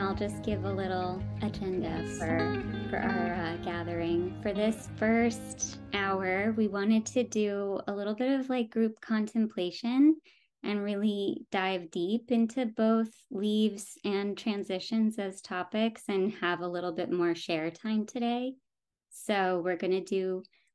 I'll just give a little agenda for our gathering. For this first hour, we wanted to do a little bit of like group contemplation and really dive deep into both leaves and transitions as topics and have a little bit more share time today. So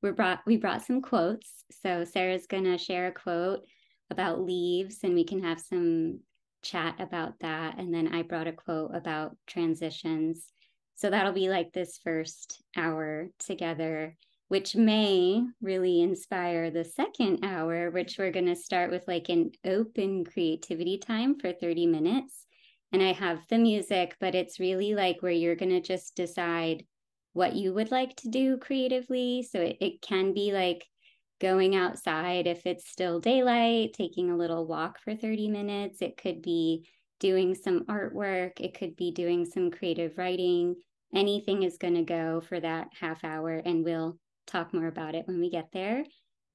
we brought some quotes. So Sarah's gonna share a quote about leaves and we can have some chat about that. And then I brought a quote about transitions. So that'll be like this first hour together, which may really inspire the second hour, which we're going to start with like an open creativity time for 30 minutes. And I have the music, but it's really like where you're going to just decide what you would like to do creatively. So it can be like going outside if it's still daylight, taking a little walk for 30 minutes. It could be doing some artwork. It could be doing some creative writing. Anything is going to go for that half hour, and we'll talk more about it when we get there.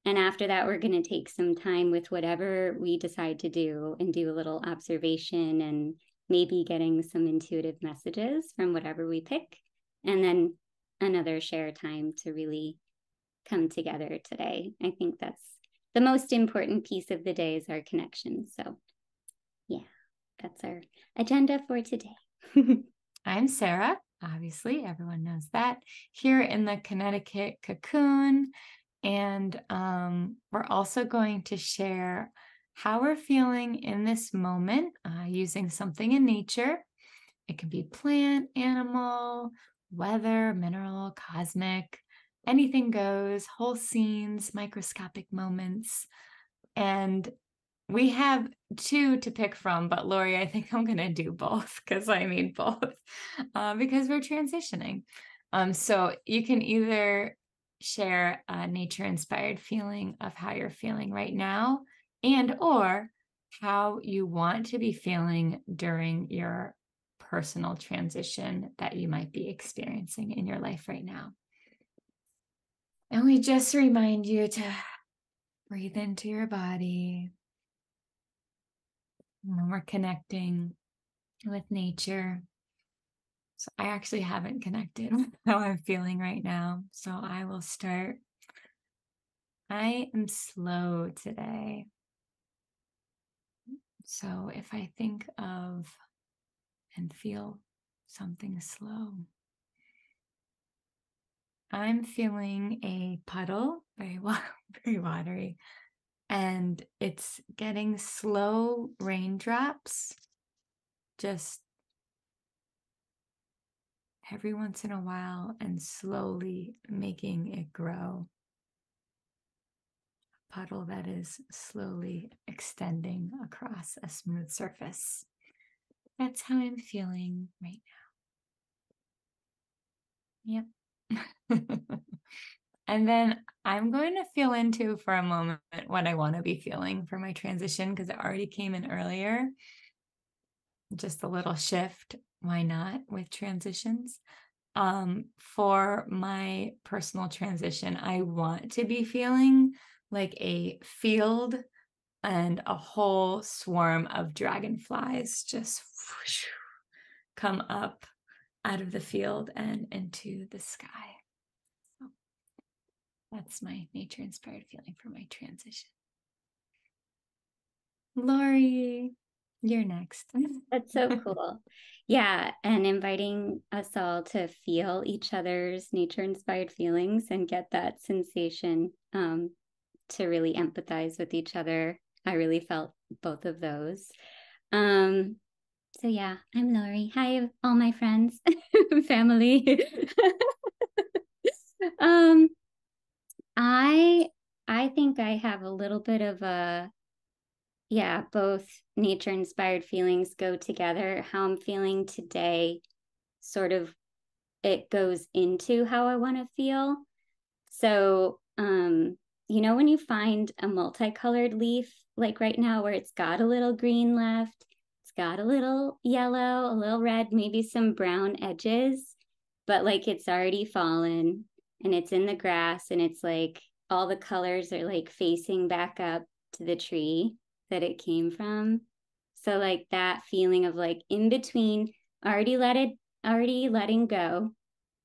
And after that, we're going to take some time with whatever we decide to do and do a little observation and maybe getting some intuitive messages from whatever we pick. And then another share time to really come together today. I think that's the most important piece of the day is our connection. So yeah, that's our agenda for today. I'm Sarah. Obviously, everyone knows that. Here in the Connecticut Cocoon. And we're also going to share how we're feeling in this moment using something in nature. It can be plant, animal, weather, mineral, cosmic. Anything goes, whole scenes, microscopic moments. And we have two to pick from, but Lori, I think I'm going to do both because I need both because we're transitioning. So you can either share a nature-inspired feeling of how you're feeling right now and or how you want to be feeling during your personal transition that you might be experiencing in your life right now. And we just remind you to breathe into your body when we're connecting with nature. So I actually haven't connected with how I'm feeling right now. So I will start. I am slow today. So if I think of and feel something slow, I'm feeling a puddle, very watery, and it's getting slow raindrops just every once in a while and slowly making it grow. A puddle that is slowly extending across a smooth surface. That's how I'm feeling right now. Yep. And then I'm going to feel into for a moment what I want to be feeling for my transition because it already came in earlier. Just a little shift. Why not with transitions? For my personal transition, I want to be feeling like a field and a whole swarm of dragonflies just come up out of the field and into the sky. So that's my nature-inspired feeling for my transition. Lori, you're next. That's so cool. Yeah, and inviting us all to feel each other's nature-inspired feelings and get that sensation to really empathize with each other. I really felt both of those. So yeah, I'm Lori. Hi, all my friends, family. um, I think I have a little bit of a both nature inspired feelings go together. How I'm feeling today sort of it goes into how I want to feel. So, when you find a multicolored leaf, like right now, where it's got a little green left, it's got a little yellow, a little red, maybe some brown edges, but like it's already fallen and it's in the grass and it's like all the colors are like facing back up to the tree that it came from. So like that feeling of like in between already let it, already letting go,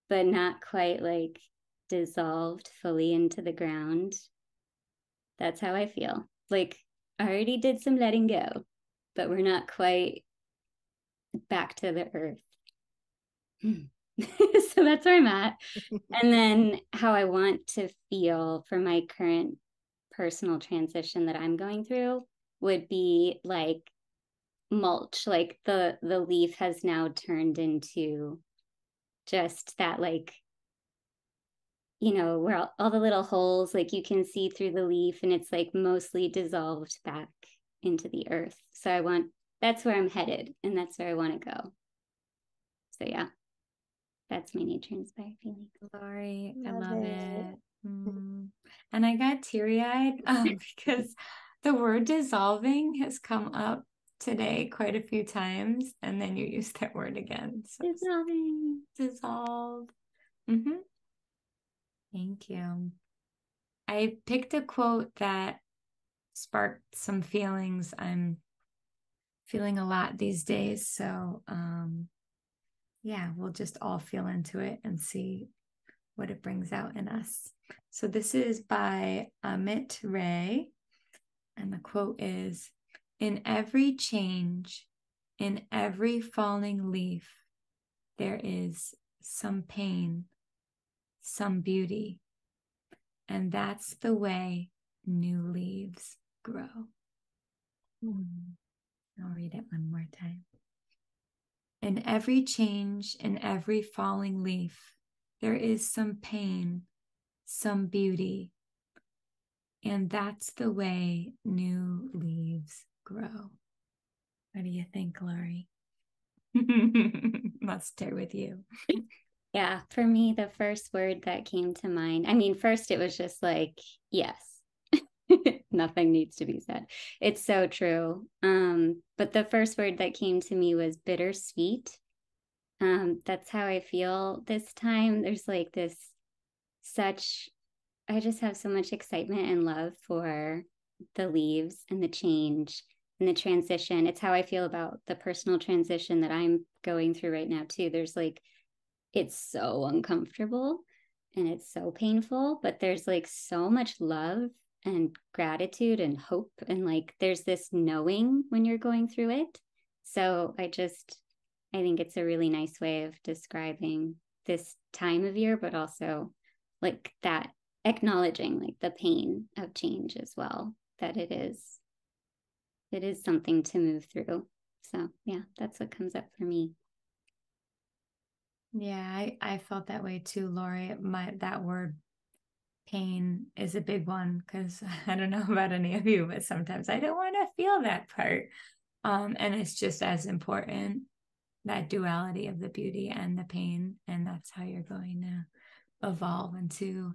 but not quite like dissolved fully into the ground. That's how I feel. Like I already did some letting go, but we're not quite back to the earth. So that's where I'm at. And then how I want to feel for my current personal transition that I'm going through would be like mulch. Like the leaf has now turned into just that, like, where all the little holes, like you can see through the leaf, and it's like mostly dissolved back into the earth. So that's where I'm headed, and that's where I want to go. So yeah, that's my nature inspired feeling. Lori, I Love love it. it. And I got teary-eyed because the word dissolving has come up today quite a few times, and then you used that word again. So Dissolving. dissolve. Mm-hmm. Thank you. I picked a quote that sparked some feelings. I'm feeling a lot these days. So yeah, we'll just all feel into it and see what it brings out in us. So this is by Amit Ray, and the quote is, "In every change, in every falling leaf, there is some pain, some beauty, and that's the way new leaves grow." I'll read it one more time. In every change, in every falling leaf, there is some pain, some beauty, and that's the way new leaves grow. What do you think, Lori? Let's start with you. Yeah, for me, the first word that came to mind, I mean, first it was just like, yes, nothing needs to be said. It's so true. But the first word that came to me was bittersweet. That's how I feel this time. There's like this such, I just have so much excitement and love for the leaves and the change and the transition. It's how I feel about the personal transition that I'm going through right now, too. There's like, it's so uncomfortable and it's so painful, but there's like so much love and gratitude and hope. And like, there's this knowing when you're going through it. So I think it's a really nice way of describing this time of year, but also like that acknowledging like the pain of change as well, that it is something to move through. So yeah, that's what comes up for me. Yeah, I felt that way too, Lori. That word pain is a big one because I don't know about any of you, but sometimes I don't want to feel that part. And it's just as important, that duality of the beauty and the pain, and that's how you're going to evolve into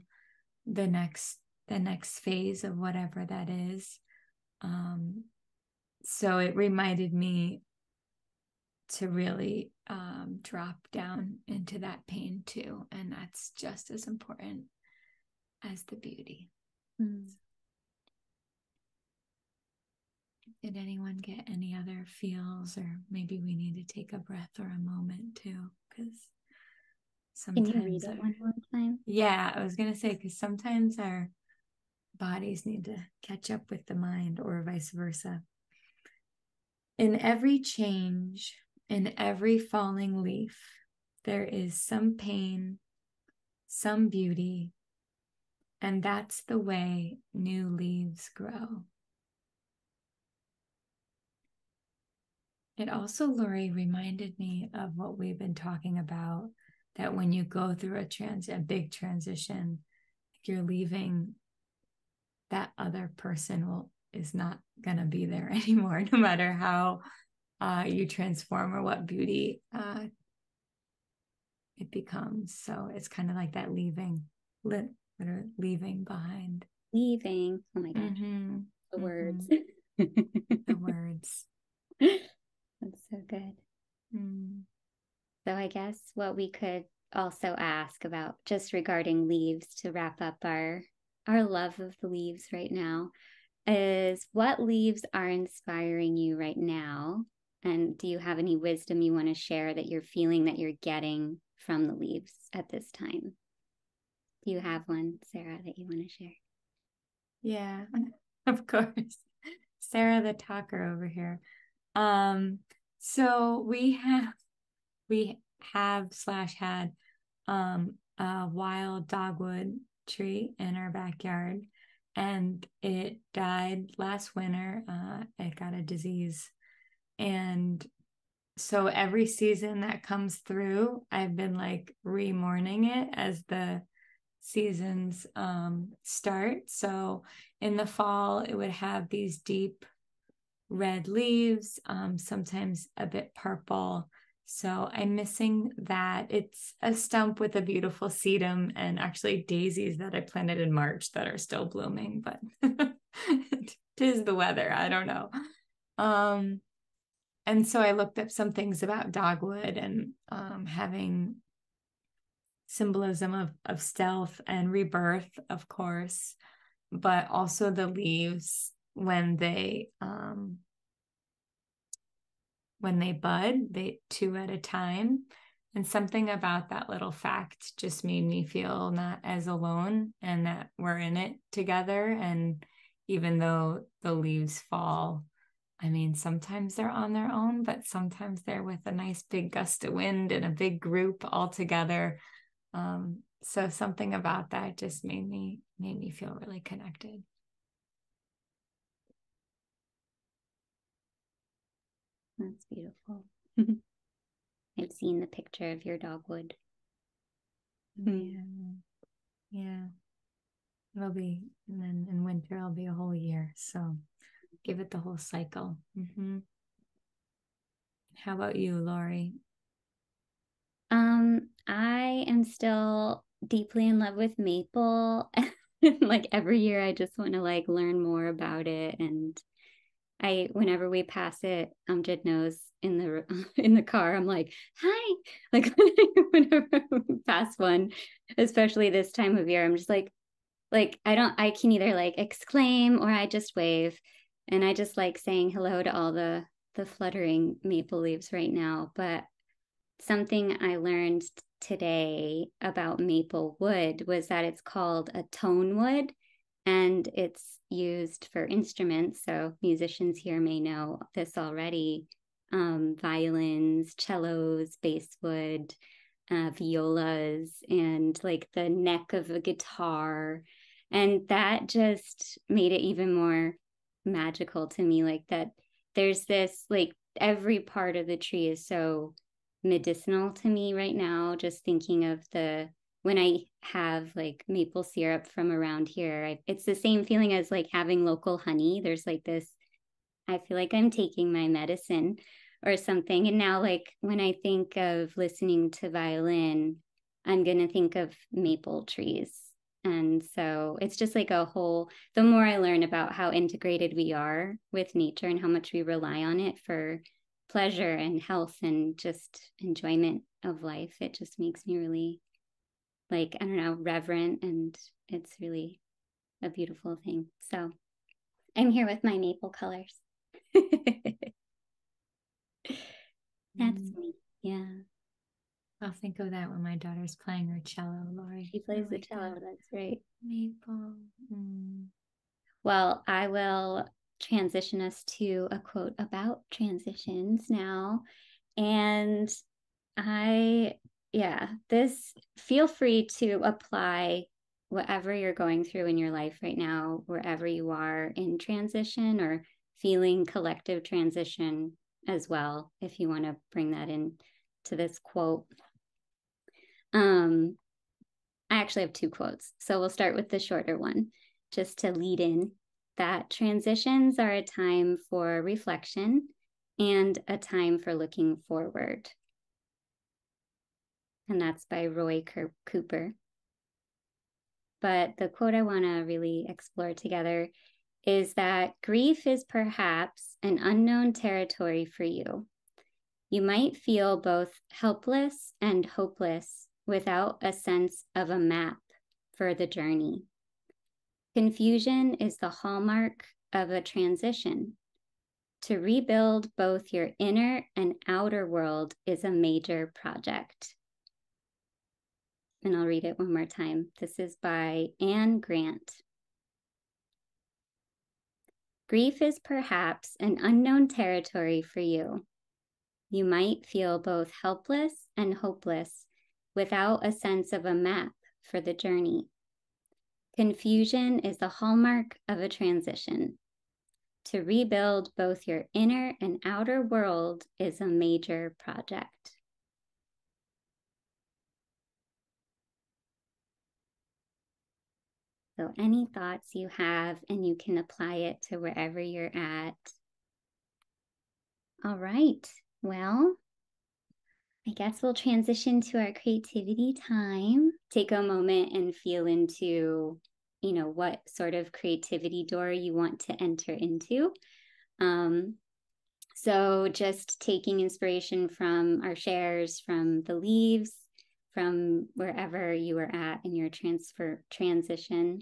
the next phase of whatever that is. So it reminded me to really drop down into that pain too, and that's just as important as the beauty. Did anyone get any other feels, or maybe we need to take a breath or a moment too, because Can sometimes you read it one more time? Yeah, I was gonna say, because sometimes our bodies need to catch up with the mind, or vice versa. In every change, in every falling leaf, there is some pain, some beauty, and that's the way new leaves grow. It also, Lori, reminded me of what we've been talking about, that when you go through a big transition, you're leaving, that other person is not gonna be there anymore, no matter how you transform or what beauty it becomes. So it's kind of like that leaving behind. Leaving. Oh my gosh. Mm-hmm. The words. The words. That's so good. Mm. So I guess what we could also ask about, just regarding leaves, to wrap up our love of the leaves right now, is what leaves are inspiring you right now, And do you have any wisdom you want to share that you're feeling that you're getting from the leaves at this time? Do you have one, Sarah, that you want to share? Yeah, of course. Sarah the talker over here. So we have slash had a wild dogwood tree in our backyard, and it died last winter. It got a disease, and so every season that comes through, I've been like re-mourning it as the seasons start. So in the fall, it would have these deep red leaves, sometimes a bit purple. So I'm missing that. It's a stump with a beautiful sedum and actually daisies that I planted in March that are still blooming, but tis the weather. I don't know. And so I looked up some things about dogwood and having symbolism of stealth and rebirth, of course, but also the leaves when they bud, they two at a time. And something about that little fact just made me feel not as alone and that we're in it together. And even though the leaves fall, I mean, sometimes they're on their own, but sometimes they're with a nice big gust of wind and a big group all together. So something about that just made me feel really connected. That's beautiful. I've seen the picture of your dogwood. Yeah. Yeah. It'll be, and then in winter, it'll be a whole year. So give it the whole cycle. Mm-hmm. How about you, Lori? I am still deeply in love with maple. Like every year I just want to like learn more about it. And whenever we pass it, Amjad knows in the in the car, I'm like, hi. Like whenever we pass one, especially this time of year, I'm just like I can either like exclaim or I just wave. And I just like saying hello to all the fluttering maple leaves right now. But something I learned today about maple wood was that it's called a tone wood and it's used for instruments. So musicians here may know this already. Violins, cellos, basswood, violas, and like the neck of a guitar. And that just made it even more magical to me. Like that there's this, like, every part of the tree is so medicinal to me right now. Just thinking of when I have like maple syrup from around here, it's the same feeling as like having local honey. There's like this, I feel like I'm taking my medicine or something. And now, like, when I think of listening to violin, I'm going to think of maple trees. And so it's just like the more I learn about how integrated we are with nature and how much we rely on it for pleasure and health and just enjoyment of life, it just makes me really, like, I don't know, reverent. And it's really a beautiful thing. So I'm here with my maple colors. That's Mm, me. Yeah. I'll think of that when my daughter's playing her cello, Lori. She I plays the like cello. that. That's right. Maple. Mm. Well, I will transition us to a quote about transitions now. And I, yeah, feel free to apply whatever you're going through in your life right now, wherever you are in transition or feeling collective transition as well, if you want to bring that in to this quote. I actually have two quotes. So we'll start with the shorter one, just to lead in that transitions are a time for reflection and a time for looking forward. And that's by Roy Cooper. But the quote I want to really explore together is that grief is perhaps an unknown territory for you. You might feel both helpless and hopeless without a sense of a map for the journey. Confusion is the hallmark of a transition. To rebuild both your inner and outer world is a major project. And I'll read it one more time. This is by Anne Grant. Grief is perhaps an unknown territory for you. You might feel both helpless and hopeless without a sense of a map for the journey. Confusion is the hallmark of a transition. To rebuild both your inner and outer world is a major project. So any thoughts you have, and you can apply it to wherever you're at. All right, well, I guess we'll transition to our creativity time. Take a moment and feel into, what sort of creativity door you want to enter into. So just taking inspiration from our shares, from the leaves, from wherever you are at in your transition,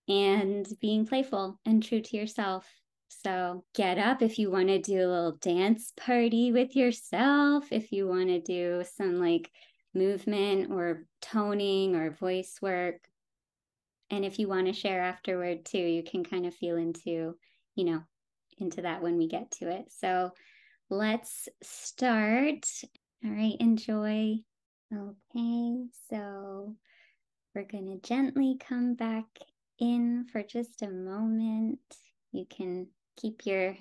and being playful and true to yourself. So get up if you want to do a little dance party with yourself, if you want to do some like movement or toning or voice work. And if you want to share afterward too, you can kind of feel into, into that when we get to it. So let's start. All right, enjoy. Okay, so we're going to gently come back in for just a moment. You can keep your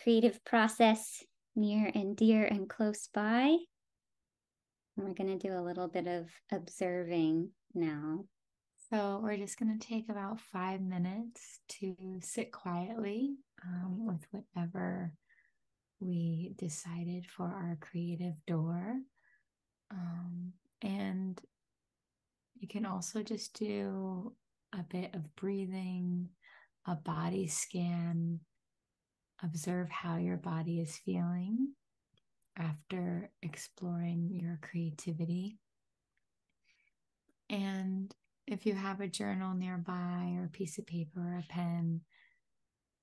creative process near and dear and close by. And we're going to do a little bit of observing now. So we're just going to take about 5 minutes to sit quietly with whatever we decided for our creative door. And you can also just do a bit of breathing, a body scan, observe how your body is feeling after exploring your creativity. And if you have a journal nearby or a piece of paper or a pen,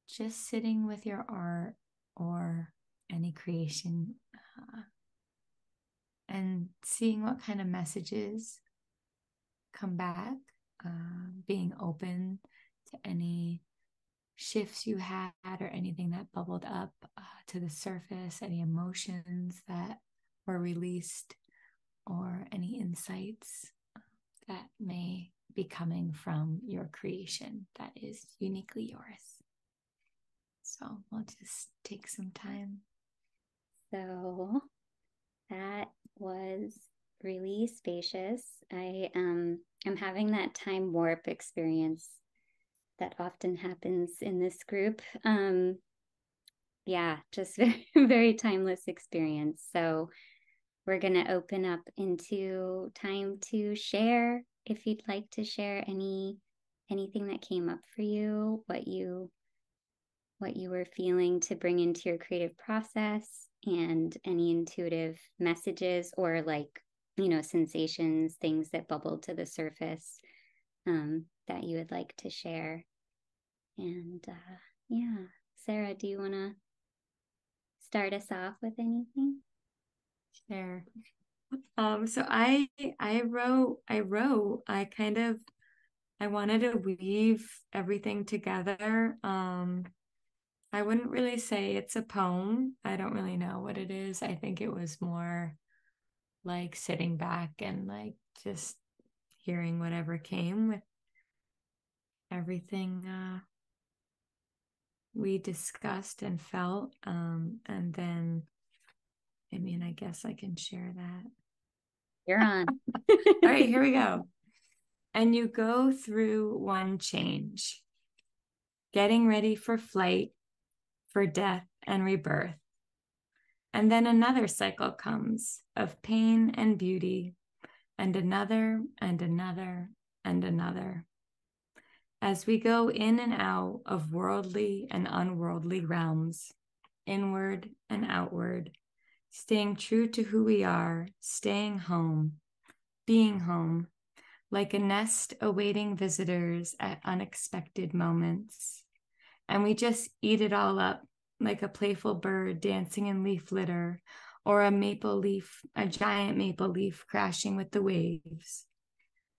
just sitting with your art or any creation and seeing what kind of messages come back, being open to any shifts you had or anything that bubbled up to the surface, any emotions that were released, or any insights that may be coming from your creation that is uniquely yours. So we'll just take some time. So that was really spacious. I'm having that time warp experience that often happens in this group. Yeah, just very, very timeless experience. So we're going to open up into time to share. If you'd like to share anything that came up for you, what you were feeling to bring into your creative process, and any intuitive messages or sensations, things that bubbled to the surface that you would like to share. And yeah, Sarah, do you want to start us off with anything? Sure. So I wanted to weave everything together. I wouldn't really say it's a poem. I don't really know what it is. I think it was more like sitting back and like just hearing whatever came with everything we discussed and felt. And then, I guess I can share that. You're on. All right, here we go. And you go through one change, getting ready for flight, for death and rebirth. And then another cycle comes of pain and beauty, and another and another and another. As we go in and out of worldly and unworldly realms, inward and outward, staying true to who we are, staying home, being home, like a nest awaiting visitors at unexpected moments. And we just eat it all up like a playful bird dancing in leaf litter, or a giant maple leaf crashing with the waves.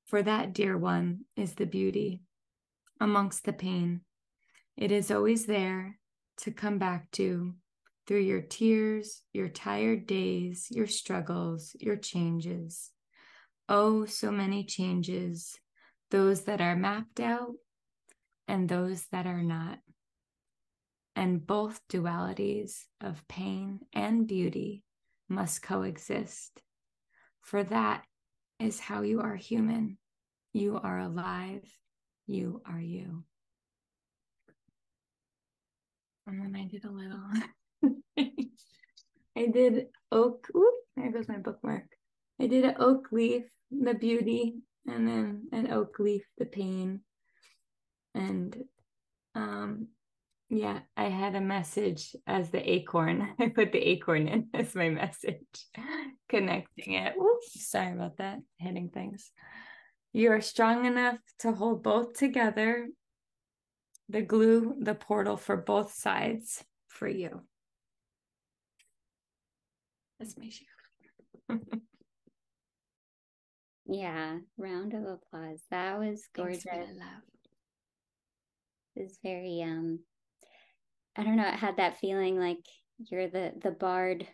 For that, dear one, is the beauty amongst the pain. It is always there to come back to through your tears, your tired days, your struggles, your changes. Oh, so many changes, those that are mapped out and those that are not. And both dualities of pain and beauty must coexist. For that is how you are human. You are alive. You are you. And then I did a little, I did oak. Oop, there goes my bookmark. I did an oak leaf, the beauty, and then an oak leaf, the pain. And yeah, I had a message as the acorn. I put the acorn in as my message, connecting it. Oops, sorry about that, hitting things. You are strong enough to hold both together, the glue, the portal for both sides for you. That's my shoe. Yeah, round of applause. That was gorgeous. Thanks for the love. It was very I don't know, it had that feeling like you're the bard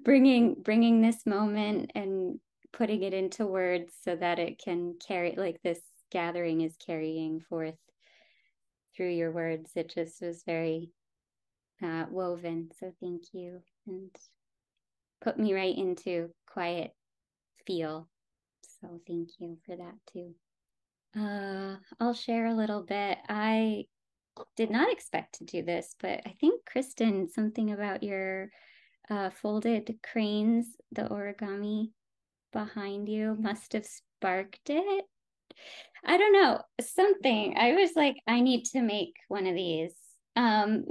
bringing this moment and putting it into words so that it can carry, like this gathering is carrying forth through your words. It just was very woven. So thank you, and put me right into quiet feel. So thank you for that too. I'll share a little bit. I did not expect to do this, but I think Kristen, something about your folded cranes, the origami behind you must have sparked it. I don't know, something. I was like, I need to make one of these. So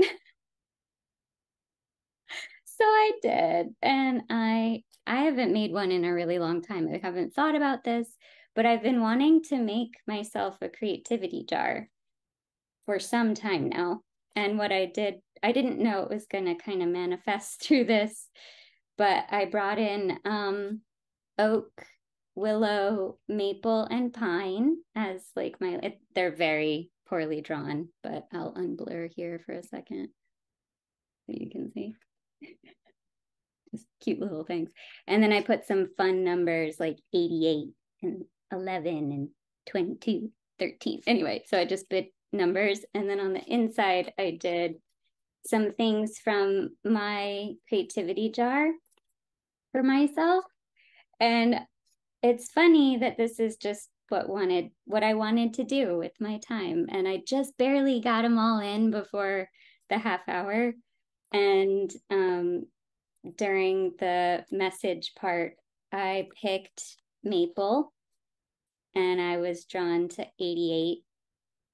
I did, and I haven't made one in a really long time. I haven't thought about this, but I've been wanting to make myself a creativity jar for some time now. And what I did, I didn't know it was going to kind of manifest through this, but I brought in oak, willow, maple, and pine as like they're very poorly drawn, but I'll unblur here for a second so you can see. Just cute little things. And then I put some fun numbers like 88 and 11 and 22, 13. Anyway, so I just bit numbers. And then on the inside, I did some things from my creativity jar for myself. And it's funny that this is just what I wanted to do with my time. And I just barely got them all in before the half hour. And during the message part, I picked maple and I was drawn to 88.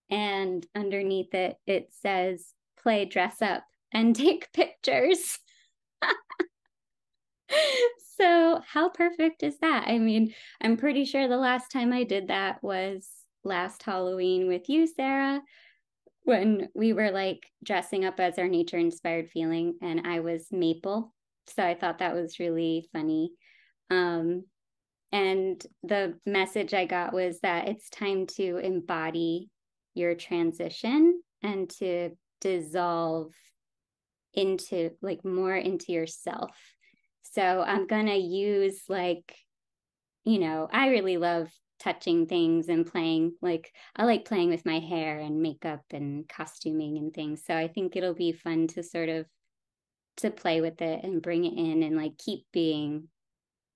And underneath it, it says, play dress up and take pictures. So, how perfect is that? I mean, I'm pretty sure the last time I did that was last Halloween with you, Sarah, when we were like dressing up as our nature inspired feeling, and I was maple. So, I thought that was really funny. And the message I got was that it's time to embody your transition and to dissolve into like more into yourself. So I'm going to use like, I really love touching things and playing. Like, I like playing with my hair and makeup and costuming and things. So I think it'll be fun to sort of to play with it and bring it in and like keep being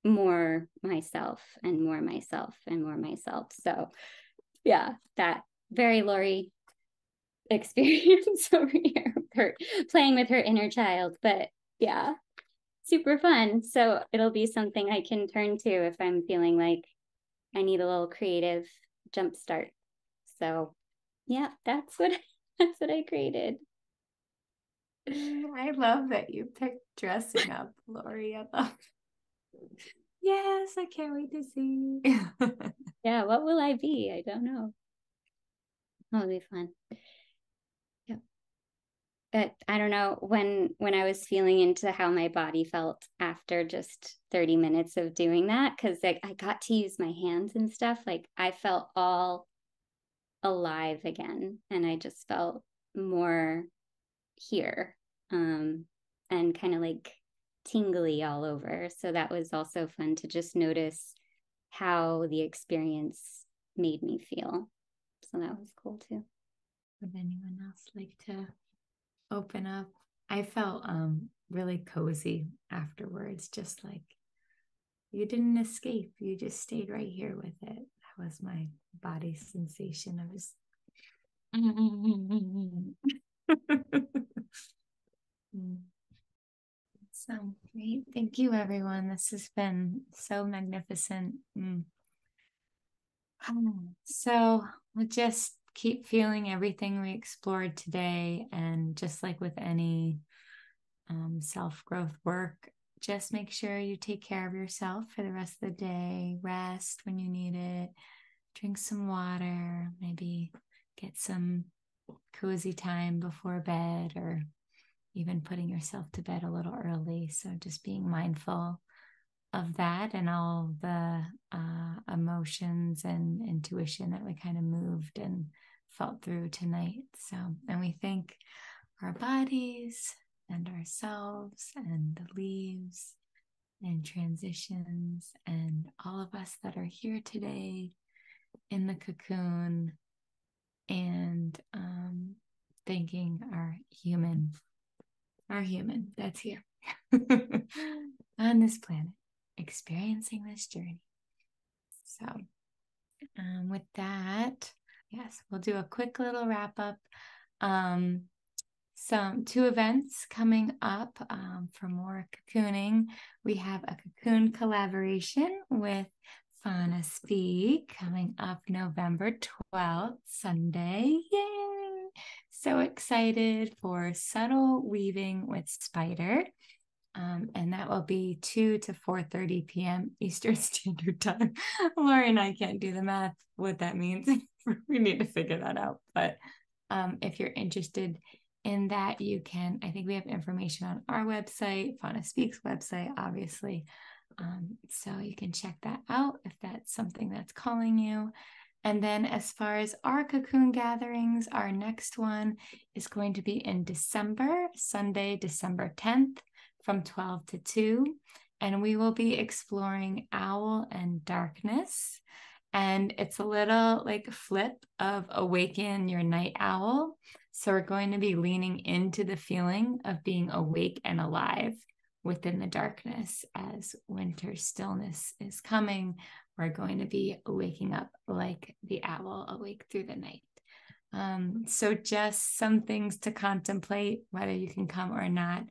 more myself and more myself and more myself. So yeah, that very Lori experience over here, her playing with her inner child. But yeah, super fun. So it'll be something I can turn to if I'm feeling like I need a little creative jump start. So yeah, that's what I created. I love that you picked dressing up, Lori. I love it. Yes, I can't wait to see. Yeah, what will I be? I don't know. It'll be fun. Yep. I don't know, when I was feeling into how my body felt after just 30 minutes of doing that, because I got to use my hands and stuff, like I felt all alive again, and I just felt more here, and kind of like tingly all over. So that was also fun to just notice how the experience made me feel. So that was cool too. Would anyone else like to open up? I felt really cozy afterwards, just like you didn't escape, you just stayed right here with it. That was my body sensation. I was so great. Thank you, everyone. This has been so magnificent. So we'll just keep feeling everything we explored today. And just like with any self-growth work, just make sure you take care of yourself for the rest of the day. Rest when you need it. Drink some water. Maybe get some cozy time before bed, or even putting yourself to bed a little early. So just being mindful of that and all the emotions and intuition that we kind of moved and felt through tonight. So, and we thank our bodies and ourselves and the leaves and transitions and all of us that are here today in the cocoon, and thanking our human that's here on this planet, experiencing this journey. So with that, yes, we'll do a quick little wrap up. Some 2 events coming up for more cocooning. We have a cocoon collaboration with Fauna Speak coming up November 12th, Sunday. Yay! So excited for Subtle Weaving with Spider. And that will be 2 to 4:30 p.m. Eastern Standard Time. Lori and I can't do the math, what that means. We need to figure that out. But if you're interested in that, you can, I think we have information on our website, Fauna Speaks website, obviously. So you can check that out if that's something that's calling you. And then as far as our cocoon gatherings, our next one is going to be in December, Sunday, December 10th from 12 to 2. And we will be exploring owl and darkness. And it's a little like flip of awaken your night owl. So we're going to be leaning into the feeling of being awake and alive within the darkness. As winter stillness is coming, we're going to be waking up like the owl, awake through the night. So just some things to contemplate, whether you can come or not.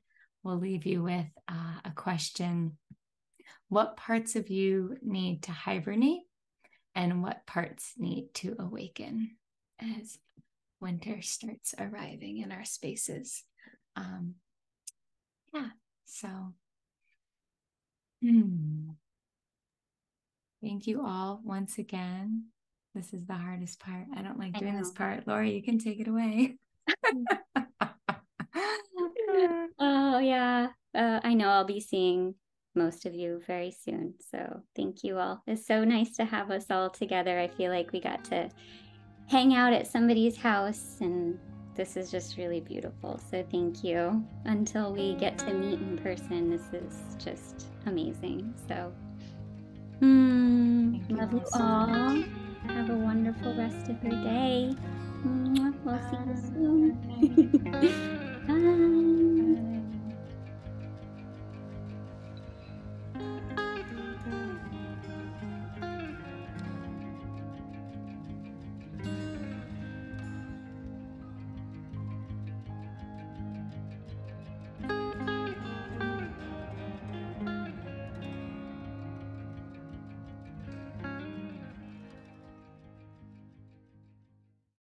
We'll leave you with a question. What parts of you need to hibernate, and what parts need to awaken as winter starts arriving in our spaces? Yeah, so thank you all once again. This is the hardest part. I don't like doing this part. Lori, you can take it away. Oh, yeah. I know I'll be seeing most of you very soon. So thank you all. It's so nice to have us all together. I feel like we got to hang out at somebody's house, and this is just really beautiful. So thank you. Until we get to meet in person, this is just amazing. So love you all. Have a wonderful rest of your day. We'll see you soon. Bye.